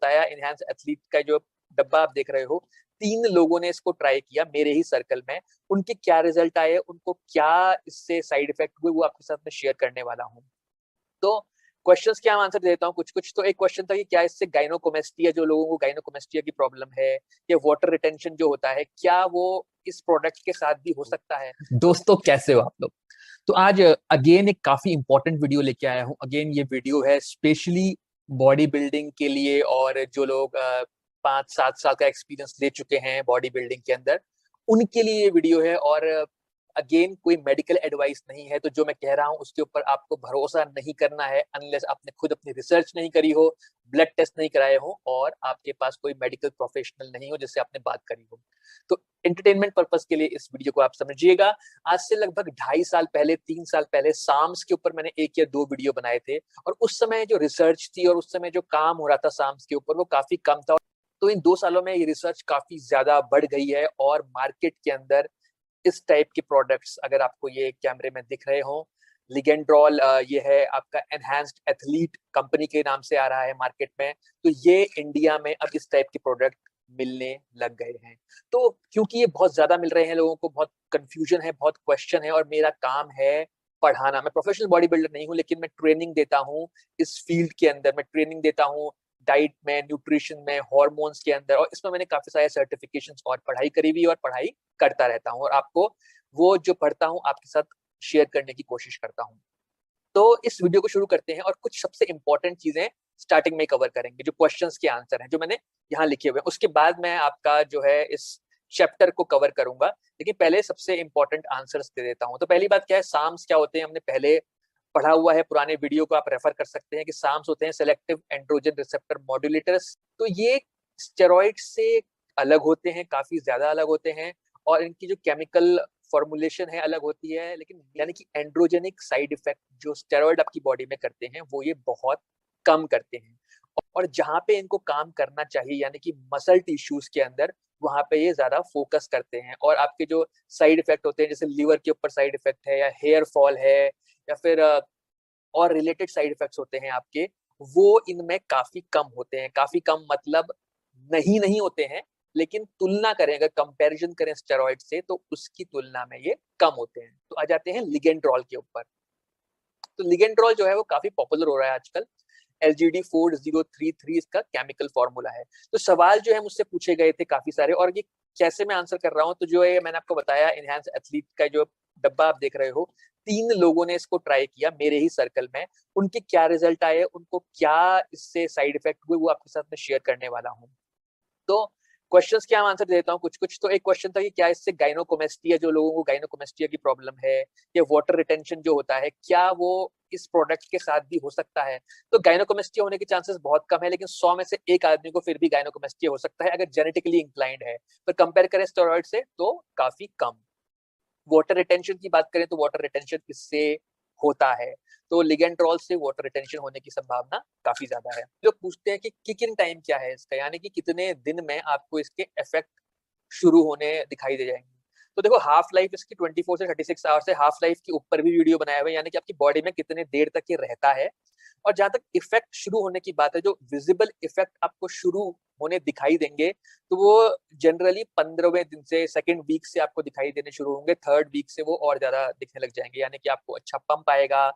बताया enhance athlete का जो डब्बा आप देख रहे हो, 3 लोगों ने इसको ट्राई किया मेरे ही सर्कल में। उनके क्या रिजल्ट आए, उनको क्या इससे साइड इफेक्ट हुए, वो आपके साथ मैं शेयर करने वाला हूँ। तो क्वेश्चंस के आंसर देता हूँ कुछ-कुछ। तो एक क्वेश्चन था कि क्या इससे गायनोकोमेस्टिया, जो लोगों को गायनोकोमेस्टिया की प्रॉब्लम है, या वाटर रिटेंशन जो होता है, क्या वो इस प्रोडक्ट के साथ भी हो सकता है? दोस्तों, कैसे हो आप लोग? तो आज अगेन एक काफी इंपॉर्टेंट वीडियो लेके आया हूँ। अगेन ये वीडियो है स्पेशली बॉडी बिल्डिंग के लिए, और जो लोग 5-7 साल का एक्सपीरियंस ले चुके हैं बॉडी बिल्डिंग के अंदर, उनके लिए ये वीडियो है। और अगेन कोई मेडिकल एडवाइस नहीं है, तो जो मैं कह रहा हूँ उसके ऊपर आपको भरोसा नहीं करना है अनलेस आपने खुद अपनी रिसर्च नहीं करी हो, ब्लड टेस्ट नहीं कराए हो, और आपके पास कोई मेडिकल प्रोफेशनल नहीं हो जिससे आपने बात करी हो। तो एंटरटेनमेंट पर्पस के लिए इस वीडियो को आप समझिएगा। आज से लगभग 2.5 साल पहले, 3 साल पहले साम्स के ऊपर मैंने 1 या 2 वीडियो बनाए थे, और उस समय जो रिसर्च थी और उस समय जो काम हो रहा था साम्स के ऊपर, वो काफी कम था। तो इन 2 सालों में ये रिसर्च काफी ज्यादा बढ़ गई है, और मार्केट के अंदर इस टाइप के प्रोडक्ट्स, अगर आपको ये कैमरे में दिख रहे हो, लिगेंड्रॉल, ये है आपका एनहांस्ड एथलीट कंपनी के नाम से आ रहा है मार्केट में। तो ये इंडिया में अब इस टाइप के प्रोडक्ट मिलने लग गए हैं। तो क्योंकि ये बहुत ज्यादा मिल रहे हैं, लोगों को बहुत कंफ्यूजन है, बहुत क्वेश्चन है, और मेरा काम है पढ़ाना। मैं प्रोफेशनल बॉडी बिल्डर नहीं हूँ, लेकिन मैं ट्रेनिंग देता हूँ इस फील्ड के अंदर। मैं ट्रेनिंग देता हूँ डाइट में, न्यूट्रिशन में, हॉर्मोन्स के अंदर, और इसमें मैंने काफी सारे सर्टिफिकेशंस और पढ़ाई करी हुई और पढ़ाई करता रहता हूँ, और आपको वो जो पढ़ता हूँ आपके साथ शेयर करने की कोशिश करता हूँ। तो इस वीडियो को शुरू करते हैं, और कुछ सबसे इंपॉर्टेंट चीजें स्टार्टिंग में कवर करेंगे, जो क्वेश्चंस के आंसर हैं जो मैंने यहाँ लिखे हुए हैं। उसके बाद मैं आपका जो है इस चैप्टर को कवर करूंगा, लेकिन पहले सबसे इंपॉर्टेंट आंसर्स दे देता हूँ। तो पहली बात क्या है, साम्स क्या होते हैं, हमने पहले पढ़ा हुआ है, पुराने वीडियो को आप रेफर कर सकते हैं, कि साम्स होते हैं सेलेक्टिव एंड्रोजन रिसेप्टर मॉड्यूलेटर्स। तो ये स्टेरॉइड से अलग होते हैं, काफी ज्यादा अलग होते हैं, और इनकी जो केमिकल फॉर्मुलेशन है अलग होती है, लेकिन यानी कि एंड्रोजेनिक साइड इफेक्ट जो स्टेरॉइड आपकी बॉडी में करते हैं, वो ये बहुत कम करते हैं। और जहां पे इनको काम करना चाहिए, यानी कि मसल टिश्यूज के अंदर, वहां पे ये ज्यादा फोकस करते हैं। और आपके जो साइड इफेक्ट होते हैं, जैसे लीवर के ऊपर साइड इफेक्ट है, या हेयर फॉल है, या फिर और रिलेटेड साइड इफेक्ट्स होते हैं आपके, वो इनमें काफी कम होते हैं। काफी कम मतलब नहीं नहीं होते हैं, लेकिन तुलना करें, अगर कंपैरिजन करें स्टेरॉइड से, तो उसकी तुलना में ये कम होते हैं। तो आ जाते हैं लिगेंड्रॉल के ऊपर। तो लिगेंड्रॉल जो है वो काफी पॉपुलर हो रहा है आजकल। LGD4033 इसका केमिकल फॉर्मूला है। तो सवाल जो है मुझसे पूछे गए थे काफी सारे, और ये कैसे मैं आंसर कर रहा हूँ, तो जो है मैंने आपको बताया इनहैंस एथलीट का जो डब्बा आप देख रहे हो, 3 लोगों ने इसको ट्राई किया मेरे ही सर्कल में। उनके क्या रिजल्ट आए, उनको क्या इससे साइड इफेक्ट हुए, वो आपके साथ मैं शेयर करने वाला हूँ। तो क्वेश्चंस के आंसर देता हूँ कुछ-कुछ। तो एक क्वेश्चन था कि क्या इससे गायनोकोमेस्टिया, जो लोगों को गायनोकोमेस्टिया की प्रॉब्लम है, या वाटर रिटेंशन जो होता है, क्या वो इस प्रोडक्ट के साथ भी हो सकता है? तो गायनोकोमेस्टिया होने के चांसेस बहुत कम है, लेकिन 100 में से 1 आदमी को फिर भी गायनोकोमेस्टिया हो सकता है, अगर जेनेटिकली इंक्लाइंड है। पर कंपेयर करें स्टेरॉइड से, तो काफी कम। वाटर रिटेंशन की बात करें, तो वाटर रिटेंशन इससे होता है। तो लिगेंड्रॉल से वाटर रिटेंशन होने की संभावना काफी ज्यादा है। लोग पूछते हैं कि किकिंग टाइम क्या है इसका, यानी कि कितने दिन में आपको इसके इफेक्ट शुरू होने दिखाई दे जाएंगे। तो देखो, हाफ लाइफ इसकी 24 से 36 आवर्स है। हाफ लाइफ के ऊपर भी वीडियो बनाया हुआ है, यानी कि आपकी बॉडी में कितने देर तक ये रहता है। और जहां तक इफेक्ट शुरू होने की बात है, जो विजिबल इफेक्ट आपको शुरू होने दिखाई देंगे, तो वो जनरली 15वें दिन से, सेकेंड वीक से आपको दिखाई देने शुरू होंगे। थर्ड वीक से वो और ज्यादा दिखने लग जाएंगे, यानी कि आपको अच्छा पंप आएगा,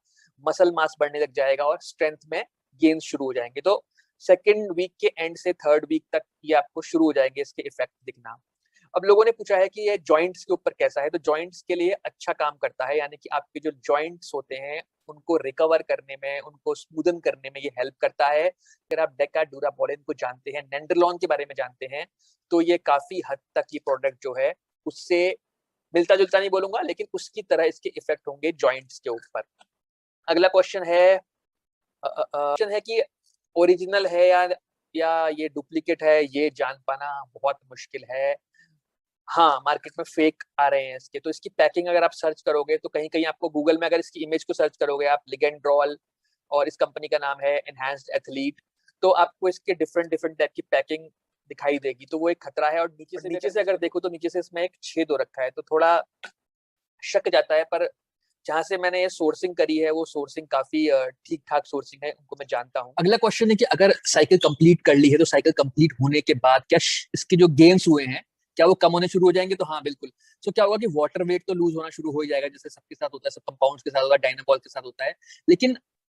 मसल मास बढ़ने लग जाएगा, और स्ट्रेंथ में गेन शुरू हो जाएंगे। तो सेकेंड वीक के एंड से थर्ड वीक तक ये आपको शुरू हो जाएंगे इसके इफेक्ट दिखना। अब लोगों ने पूछा है कि ये जॉइंट्स के ऊपर कैसा है, तो जॉइंट्स के लिए अच्छा काम करता है, यानी कि आपके जो जॉइंट्स होते हैं उनको रिकवर करने में, उनको स्मूदन करने में ये हेल्प करता है। अगर आप डेकाडुराबोलिन को जानते हैं, नेंड्रोलॉन के बारे में जानते हैं, तो ये काफी हद तक ये प्रोडक्ट जो है उससे मिलता जुलता नहीं बोलूंगा, लेकिन उसकी तरह इसके इफेक्ट होंगे जॉइंट्स के ऊपर। अगला क्वेश्चन है, क्वेश्चन है कि ओरिजिनल है या ये डुप्लीकेट है, ये जान पाना बहुत मुश्किल है। हाँ, मार्केट में फेक आ रहे हैं इसके। तो इसकी पैकिंग अगर आप सर्च करोगे, तो कहीं कहीं आपको गूगल में, अगर इसकी इमेज को सर्च करोगे आप, लिगेंड्रॉल, और इस कंपनी का नाम है एनहांस्ड एथलीट, तो आपको इसके डिफरेंट डिफरेंट टाइप की पैकिंग दिखाई देगी। तो वो एक खतरा है। और नीचे से अगर देखो, तो नीचे से इसमें एक छेद हो रखा है, तो थोड़ा शक जाता है। पर जहाँ से मैंने ये सोर्सिंग करी है वो सोर्सिंग काफी ठीक ठाक सोर्सिंग है, उनको मैं जानता हूँ। अगला क्वेश्चन है कि अगर साइकिल कंप्लीट कर ली है तो साइकिल कंप्लीट होने के बाद क्या इसके जो गेन्स हुए हैं क्या वो कम होने शुरू हो जाएंगे? तो हाँ बिल्कुल। तो क्या होगा कि वाटर वेट तो लूज होना शुरू हो ही जाएगा, जैसे सबके साथ होता है, सब कंपाउंड्स के साथ होता है, डायनाबॉल के साथ होता है। लेकिन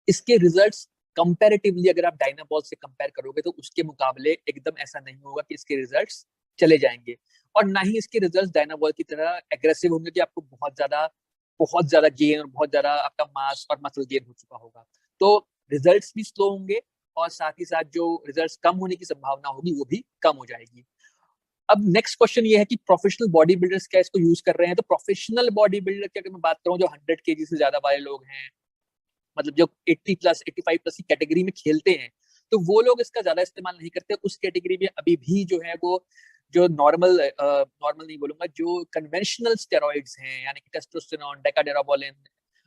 इसके रिजल्ट्स कंपैरेटिवली अगर आप डायनाबॉल से कंपेयर करोगे तो उसके मुकाबले एकदम ऐसा नहीं होगा कि इसके रिजल्ट्स चले जाएंगे, और ना ही इसके रिजल्ट्स डायनाबॉल की तरह एग्रेसिव होंगे कि आपको बहुत ज्यादा गेन और बहुत ज्यादा आपका मास और मसल गेन हो चुका होगा। तो रिजल्ट्स भी स्लो होंगे और साथ ही साथ जो रिजल्ट्स कम होने की संभावना होगी वो भी कम हो जाएगी। अब नेक्स्ट क्वेश्चन ये है कि प्रोफेशनल बॉडी बिल्डर्स क्या इसको यूज कर रहे हैं? तो प्रोफेशनल बॉडी बिल्डर की अगर मैं बात करूं, जो 100 केजी से ज्यादा वाले लोग हैं, मतलब जो 80 प्लस 85 प्लस की कैटेगरी में खेलते हैं, तो वो लोग इसका ज्यादा इस्तेमाल नहीं करते। उस कैटेगरी में अभी भी जो है वो जो नॉर्मल नहीं बोलूंगा, जो कन्वेंशनल स्टेरॉइड्स हैं यानी कि टेस्टोस्टेरोन, डेकाडेराबोलिन,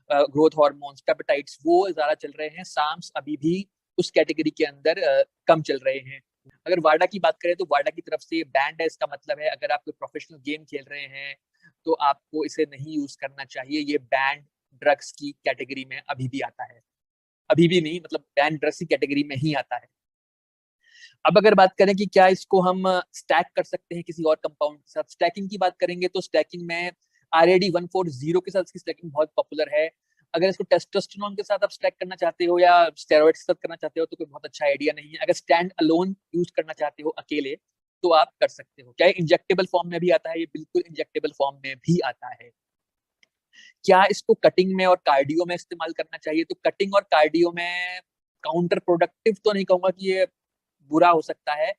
ग्रोथ हार्मोन्स, पेप्टाइड्स, वो ज्यादा चल रहे हैं। साम्स अभी भी उस कैटेगरी के अंदर कम चल रहे हैं। अगर वाडा की बात करें तो वाडा की तरफ से ये बैंड है। इसका मतलब है अगर आप कोई प्रोफेशनल गेम खेल रहे हैं तो आपको इसे नहीं यूज करना चाहिए। ये बैंड ड्रग्स की कैटेगरी में अभी भी आता है, अभी भी नहीं, मतलब बैंड ड्रग्स की कैटेगरी में ही आता है। अब अगर बात करें कि क्या इसको हम स्टैक कर सकते हैं किसी और कंपाउंड के साथ, स्टैकिंग की बात करेंगे तो स्टैकिंग में RAD 140 के साथ इसकी स्टैकिंग बहुत पॉपुलर है। अगर इसको टेस्टोस्टेरोन के साथ आप स्टैक करना चाहते हो या स्टेरॉइड के साथ करना चाहते हो तो कोई बहुत अच्छा आइडिया नहीं है। अगर स्टैंड अलोन यूज करना चाहते हो अकेले तो आप कर सकते हो। क्या इंजेक्टेबल फॉर्म में भी आता है? ये बिल्कुल इंजेक्टेबल फॉर्म में भी आता है। क्या इसको कटिंग में और कार्डियो में इस्तेमाल करना चाहिए? तो कटिंग और कार्डियो में काउंटर प्रोडक्टिव तो नहीं कहूंगा कि ये बुरा हो सकता है,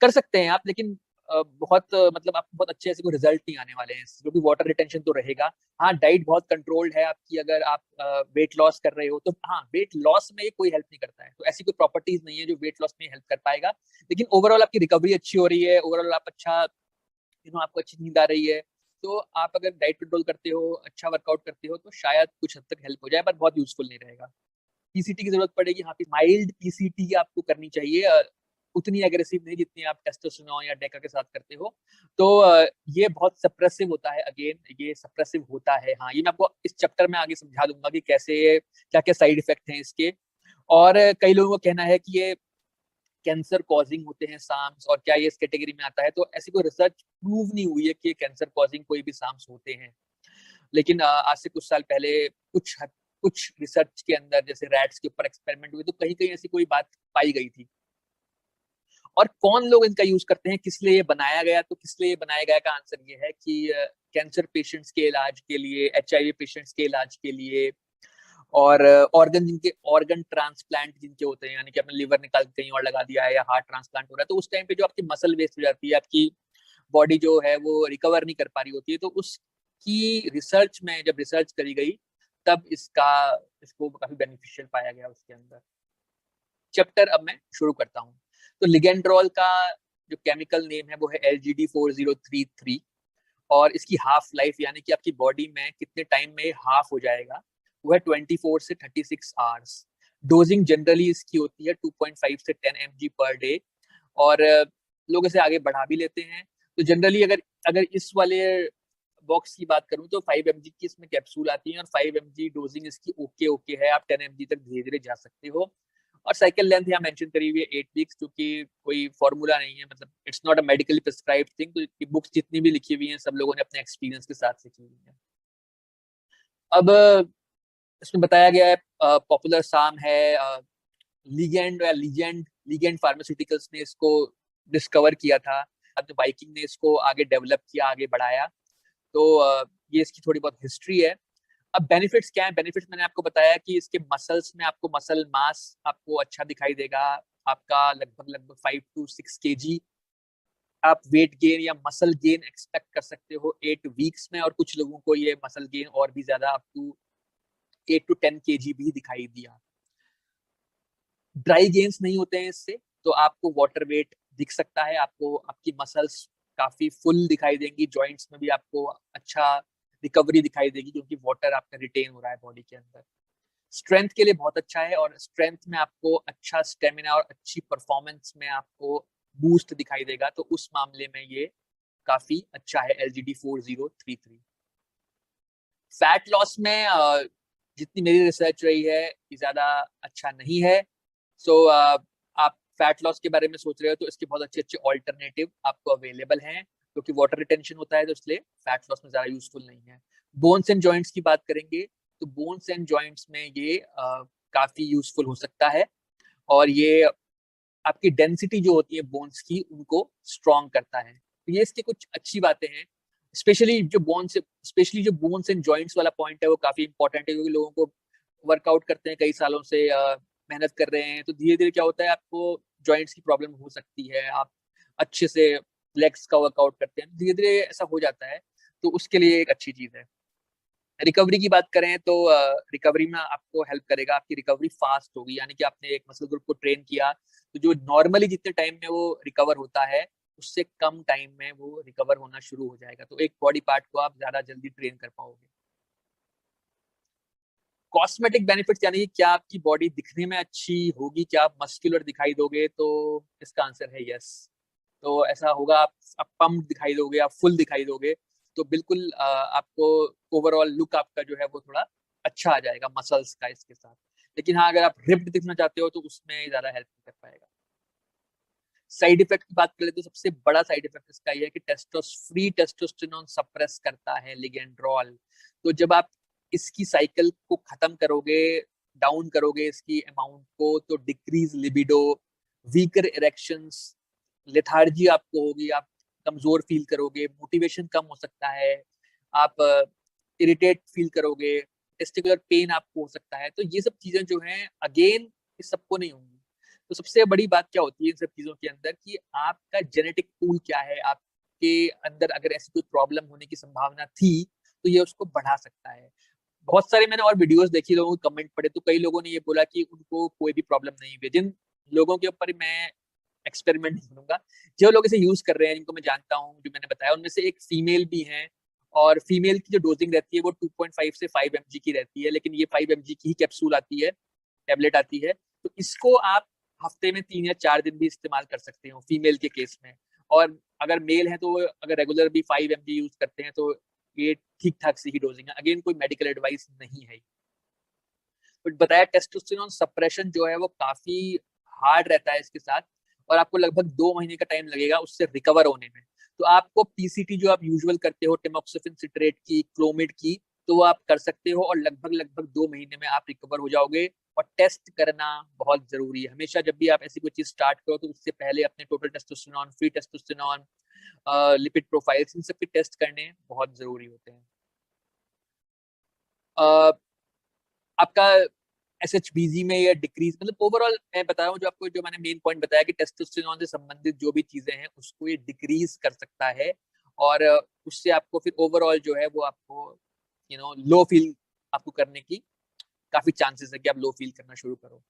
कर सकते हैं आप, लेकिन मतलब आपको बहुत अच्छे से कोई रिजल्ट नहीं आने वाले हैं, क्योंकि वाटर रिटेंशन तो रहेगा। हाँ, डाइट बहुत कंट्रोल्ड है आपकी, अगर आप वेट लॉस कर रहे हो तो हाँ, वेट लॉस में ये कोई हेल्प नहीं करता है, तो ऐसी कोई प्रॉपर्टीज नहीं है जो वेट लॉस में हेल्प कर पाएगा। लेकिन ओवरऑल आपकी रिकवरी अच्छी हो रही है, ओवरऑल आप अच्छा, आपको अच्छी नींद आ रही है, तो आप अगर डाइट कंट्रोल करते हो, अच्छा वर्कआउट करते हो, तो शायद कुछ हद तक हेल्प हो जाए, पर बहुत यूजफुल नहीं रहेगा। पीसीटी की जरूरत पड़ेगी, हाँ, माइल्ड पीसीटी आपको करनी चाहिए, उतनी एग्रेसिव नहीं जितनी आप टेस्टोस्टेरोन या डेका के साथ करते हो। तो ये बहुत सप्रेसिव होता है, अगेन ये सप्रेसिव होता है। हाँ, ये मैं आपको इस चैप्टर में आगे समझा दूंगा कि कैसे क्या क्या साइड इफेक्ट हैं इसके। और कई लोगों का कहना है कि ये कैंसर कॉजिंग होते हैं साम्स, और क्या ये इस कैटेगरी में आता है? तो ऐसी कोई रिसर्च प्रूव नहीं हुई है कि कैंसर कॉजिंग कोई भी साम्स होते हैं। लेकिन आज से कुछ साल पहले कुछ रिसर्च के अंदर जैसे रैट्स के ऊपर एक्सपेरिमेंट हुए तो कहीं कहीं ऐसी कोई बात पाई गई थी। और कौन लोग इनका यूज करते हैं, किस लिए ये बनाया गया? तो किस लिए ये बनाया गया का आंसर ये है कि कैंसर पेशेंट्स के इलाज के लिए, HIV पेशेंट्स के इलाज के लिए, और ऑर्गन ट्रांसप्लांट जिनके होते हैं, यानी कि अपने लिवर निकाल के कहीं और लगा दिया है या हार्ट ट्रांसप्लांट हो रहा है, तो उस टाइम पे जो आपकी मसल वेस्ट हो जाती है, आपकी बॉडी जो है वो रिकवर नहीं कर पा रही होती है, तो उसकी रिसर्च में जब रिसर्च करी गई तब इसको काफी बेनिफिशियल पाया गया उसके अंदर। चैप्टर अब मैं शुरू करता हूँ। तो लिगेंड्रोल का जो केमिकल नेम है वो है LGD4033, और इसकी हाफ लाइफ यानी कि आपकी बॉडी में कितने टाइम में हाफ हो जाएगा वो है 24 से 36 आवर्स। डोजिंग जनरली इसकी होती है 2.5 से 10 mg पर डे, और लोग इसे आगे बढ़ा भी लेते हैं। तो जनरली अगर अगर इस वाले बॉक्स की बात करूं तो 5 mg की इसमें कैप्सूल आती है, और 5 mg डोजिंग इसकी ओके ओके है, आप 10 mg तक धीरे धीरे जा सकते हो। और साइकिल लेंथ यहाँ मेंशन करी हुई है 8 वीक्स, क्योंकि कोई फॉर्मूला नहीं है, मतलब it's not a medically prescribed thing. तो बुक्स जितनी भी लिखी हुई हैं सब लोगों ने अपने एक्सपीरियंस के साथ लिखी हुई है। अब इसमें बताया गया है पॉपुलर साम है लीगेंड या लीजेंड। लीगेंड फार्मास्यूटिकल्स ने इसको डिस्कवर किया था, बाइकिंग ने इसको आगे डेवलप किया, आगे बढ़ाया। तो ये इसकी थोड़ी बहुत हिस्ट्री है। अब बेनिफिट्स क्या है? बेनिफिट्स मैंने आपको बताया कि इसके मसल्स में आपको मसल मास आपको अच्छा दिखाई देगा, आपका लगभग लगभग 5 to 6 kg आप वेट गेन या मसल गेन एक्सपेक्ट कर सकते हो 8 वीक्स में, और कुछ लोगों को ये मसल गेन और भी ज्यादा अप टू 8 to 10 kg भी दिखाई दिया। ड्राई गेन्स नहीं होते हैं इससे, तो आपको वाटर वेट दिख सकता है, आपको आपकी मसल्स काफी फुल दिखाई देंगी, जॉइंट्स में भी आपको अच्छा रिकवरी दिखाई देगी क्योंकि वाटर आपका रिटेन हो रहा है बॉडी के अंदर। स्ट्रेंथ के लिए बहुत अच्छा है, और स्ट्रेंथ में आपको अच्छा स्टेमिना और अच्छी परफॉर्मेंस में आपको बूस्ट दिखाई देगा, तो उस मामले में ये काफी अच्छा है LGD 4033। फैट लॉस में जितनी मेरी रिसर्च रही है ये ज्यादा अच्छा नहीं है। सो आप फैट लॉस के बारे में सोच रहे हो तो इसके बहुत अच्छे अच्छे ऑल्टरनेटिव आपको अवेलेबल हैं, क्योंकि वाटर रिटेंशन होता है तो इसलिए फैट लॉस में ज्यादा यूजफुल नहीं है। बोन्स एंड जॉइंट्स की बात करेंगे तो बोन्स एंड जॉइंट्स में ये काफी यूजफुल हो सकता है, और ये आपकी डेंसिटी जो होती है बोन्स की उनको स्ट्रॉन्ग करता है। तो ये इसकी कुछ अच्छी बातें हैं। स्पेशली जो बोन्स एंड जॉइंट्स वाला पॉइंट है वो काफी इंपॉर्टेंट है, क्योंकि लोगों को वर्कआउट करते हैं कई सालों से, मेहनत कर रहे हैं, तो धीरे धीरे क्या होता है आपको जॉइंट्स की प्रॉब्लम हो सकती है। आप अच्छे से लेग्स का वर्कआउट करते हैं, धीरे धीरे ऐसा हो जाता है, तो उसके लिए एक अच्छी चीज है। रिकवरी की बात करें तो रिकवरी में आपको हेल्प करेगा, आपकी रिकवरी फास्ट होगी, यानी कि आपने एक मसल ग्रुप को ट्रेन किया तो जो नॉर्मली जितने टाइम में वो रिकवर होता है उससे कम टाइम में वो रिकवर होना शुरू हो जाएगा, तो एक बॉडी पार्ट को आप ज्यादा जल्दी ट्रेन कर पाओगे। कॉस्मेटिक बेनिफिट्स यानी कि क्या आपकी बॉडी दिखने में अच्छी होगी, क्या आप मस्कुलर दिखाई दोगे, तो इसका आंसर है यस। तो ऐसा होगा, आप पम्प दिखाई दोगे, आप फुल दिखाई दोगे, तो बिल्कुल आपको ओवरऑल लुक आपका जो है वो थोड़ा अच्छा आ जाएगा मसल्स का इसके साथ। लेकिन हाँ, अगर आप रिप्ड दिखना चाहते हो तो उसमें ज्यादा हेल्प नहीं कर पाएगा। साइड इफेक्ट की बात करें तो सबसे बड़ा साइड इफेक्ट इसका ये है कि फ्री टेस्टोस्टेरोन सप्रेस करता है लिगेंड्रॉल। तो जब आप इसकी साइकिल को खत्म करोगे, डाउन करोगे इसकी अमाउंट को, तो decrease libido, weaker erections, lethargy आपको होगी, आप कमजोर फील करोगे, मोटिवेशन कम हो सकता है, आप इरिटेट फील करोगे, टेस्टिकुलर पेन आपको हो सकता है। तो ये सब चीजें जो हैं अगेन इस सबको नहीं होंगी। तो सबसे बड़ी बात क्या होती है इन सब चीजों के अंदर कि आपका जेनेटिक पूल क्या है, आपके अंदर अगर ऐसी कोई प्रॉब्लम होने की संभावना थी तो ये उसको बढ़ा सकता है। बहुत सारे मैंने और वीडियोस देखी, लोगों के कमेंट पढ़े, तो कई लोगों ने ये बोला कि उनको कोई भी प्रॉब्लम नहीं हुई। जिन लोगों के ऊपर मैं एक्सपेरिमेंट नहीं करूंगा, जो लोग इसे यूज कर रहे हैं जिनको मैं जानता हूँ, जो मैंने बताया, उनमें से एक फीमेल भी है, और फीमेल की जो डोजिंग रहती है वो 2.5 से 5 mg की रहती है, लेकिन ये 5 mg की ही कैप्सूल आती है, टेबलेट आती है। तो इसको आप हफ्ते में 3 या 4 दिन भी इस्तेमाल कर सकते हो फीमेल के केस में। और अगर मेल है तो अगर रेगुलर भी 5 mg यूज करते हैं तो ये ठीक ठाक सी ही डोजिंग है, अगेन कोई मेडिकल एडवाइस नहीं है। बट बताया टेस्टोस्टेरोन सप्रेशन जो है वो काफी हार्ड रहता है इसके साथ, और आपको लगभग 2 महीने का टाइम लगेगा उससे रिकवर होने में। तो आपको पीसीटी जो आप यूजुअल करते हो टेमोक्सिफिन सिट्रेट की, क्लोमिड की, तो वो आप कर सकते हो, और लगभग लगभग 2 महीने में आप रिकवर हो जाओगे। और टेस्ट करना बहुत जरूरी है हमेशा, जब भी आप ऐसी कोई चीज स्टार्ट करो तो उससे पहले अपने total testosterone, free testosterone, lipid profiles, इन सब के टेस्ट करने बहुत जरूरी होते हैं। अ, आपका एसएचबीजी में या डिक्रीज, मतलब ओवरऑल मैं बता रहा हूँ, जो आपको जो मैंने मेन पॉइंट बताया कि टेस्टोस्टेरोन से संबंधित जो भी चीजें हैं उसको ये डिक्रीज कर सकता है, और उससे आपको फिर ओवरऑल जो है वो आपको लो फील आपको करने की काफी चांसेस है कि आप लो फील करना शुरू करो।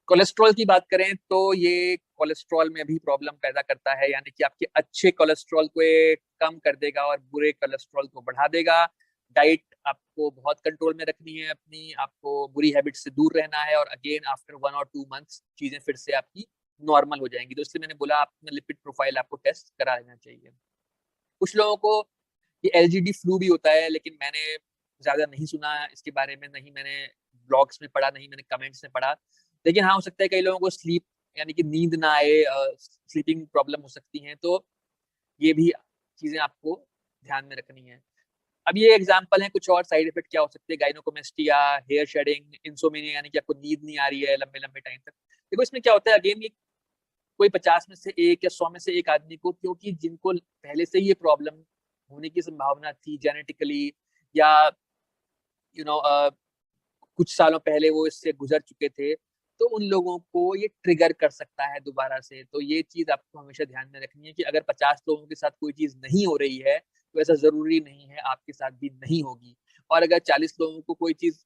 कोलेस्ट्रॉल की बात करें तो ये कोलेस्ट्रॉल में भी प्रॉब्लम पैदा करता है, यानी कि आपके अच्छे कोलेस्ट्रॉल को ये कम कर देगा और बुरे कोलेस्ट्रॉल को बढ़ा देगा। डाइट आपको बहुत कंट्रोल में रखनी है अपनी, आपको बुरी हैबिट से दूर रहना है, और अगेन आफ्टर 1 और 2 मंथ्स चीजें फिर से आपकी नॉर्मल हो जाएंगी। तो इसलिए मैंने बोला अपना लिपिड प्रोफाइल आपको टेस्ट करा लेना चाहिए। कुछ लोगों को ये एलजीडी फ्लू भी होता है, लेकिन मैंने ज्यादा नहीं सुना इसके बारे में, नहीं मैंने ब्लॉग्स में पढ़ा, नहीं मैंने कमेंट्स में पढ़ा। लेकिन हाँ, हो सकता है कई लोगों को स्लीप यानी कि नींद ना आए, स्लीपिंग प्रॉब्लम हो सकती है, तो ये भी चीजें आपको ध्यान में रखनी है। अब ये एग्जांपल है, कुछ और साइड इफेक्ट क्या हो सकते हैं, गाइनोकोमेस्टिया, हेयर शेडिंग, इंसोमेनिया, यानी कि आपको नींद नहीं आ रही है लंबे लंबे टाइम तक। देखो इसमें क्या होता है, अगेन ये कोई 50 में से एक या 100 में से एक आदमी को, क्योंकि जिनको पहले से ये प्रॉब्लम होने की संभावना थी जेनेटिकली, या यू नो कुछ सालों पहले वो इससे गुजर चुके थे, तो उन लोगों को ये ट्रिगर कर सकता है दोबारा से। तो ये चीज आपको हमेशा ध्यान में रखनी है कि अगर 50 लोगों के साथ कोई चीज नहीं हो रही है तो ऐसा जरूरी नहीं है आपके साथ भी नहीं होगी, और अगर 40 लोगों को कोई चीज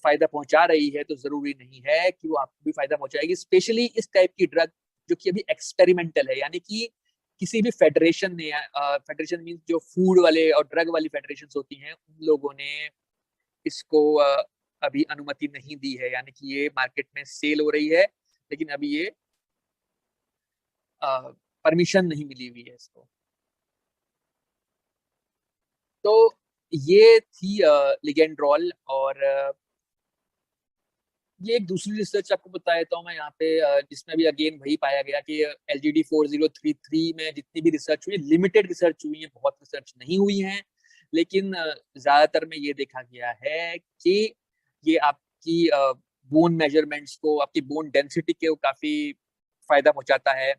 फायदा पहुंचा रही है तो जरूरी नहीं है कि वो आपको भी फायदा पहुंचाएगी, स्पेशली इस टाइप की ड्रग जो कि अभी एक्सपेरिमेंटल है। यानी कि किसी भी फेडरेशन ने, फेडरेशन मीन्स जो फूड वाले और ड्रग वाली फेडरेशन होती हैं, उन लोगों ने इसको अभी अनुमति नहीं दी है, यानी कि ये मार्केट में सेल हो रही है, लेकिन अभी ये परमिशन नहीं मिली हुई है इसको। तो ये थी लिगेंड्रॉल, और ये एक दूसरी रिसर्च आपको बता देता हूँ मैं यहाँ पे, जिसमें भी अगेन वही पाया गया कि LGD4033 में जितनी भी रिसर्च हुई, लिमिटेड रिसर्च हुई है, बहुत रिसर्च नहीं हुई है, लेकिन ज्यादातर में ये देखा गया है कि ये आपकी बोन मेजरमेंट्स को, आपकी बोन डेंसिटी को काफी फायदा पहुंचाता है।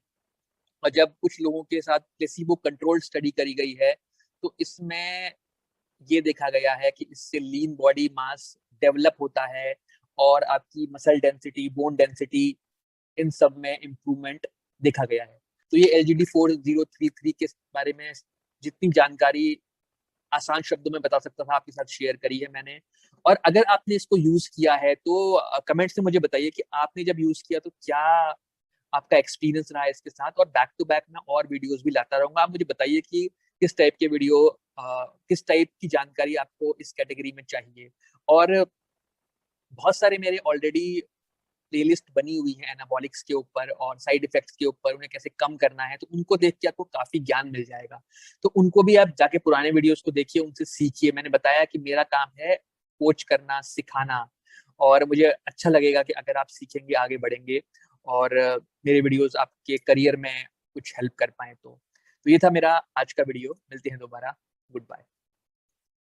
और जब कुछ लोगों के साथ प्लेसिबो कंट्रोल्ड स्टडी करी गई है, तो इसमें ये देखा गया है कि इससे लीन बॉडी मास डेवलप होता है, और आपकी मसल डेंसिटी, बोन डेंसिटी, इन सब में इम्प्रूवमेंट देखा गया है। तो ये LGD4033 के बारे में जितनी जानकारी आसान शब्दों में बता सकता था आपके साथ शेयर करी है मैंने। और अगर आपने इसको यूज किया है तो कमेंट से मुझे बताइए कि आपने जब यूज किया तो क्या आपका एक्सपीरियंस रहा है इसके साथ। और बैक टू बैक मैं और वीडियोस भी लाता रहूंगा। आप मुझे बताइए कि किस टाइप के वीडियो, किस टाइप की जानकारी आपको इस कैटेगरी में चाहिए। और बहुत सारे मेरे ऑलरेडी प्लेलिस्ट बनी हुई है एनाबॉलिक्स के ऊपर और साइड इफेक्ट्स के ऊपर, उन्हें कैसे कम करना है, तो उनको देख के आपको काफी ज्ञान मिल जाएगा। तो उनको भी आप जाके पुराने वीडियोस को देखिए, उनसे सीखिए। मैंने बताया कि मेरा काम है कोच करना, सिखाना, और मुझे अच्छा लगेगा कि अगर आप सीखेंगे, आगे बढ़ेंगे, और मेरे वीडियोस आपके करियर में कुछ हेल्प कर पाए। तो ये था मेरा आज का वीडियो। मिलते हैं दोबारा। Good bye.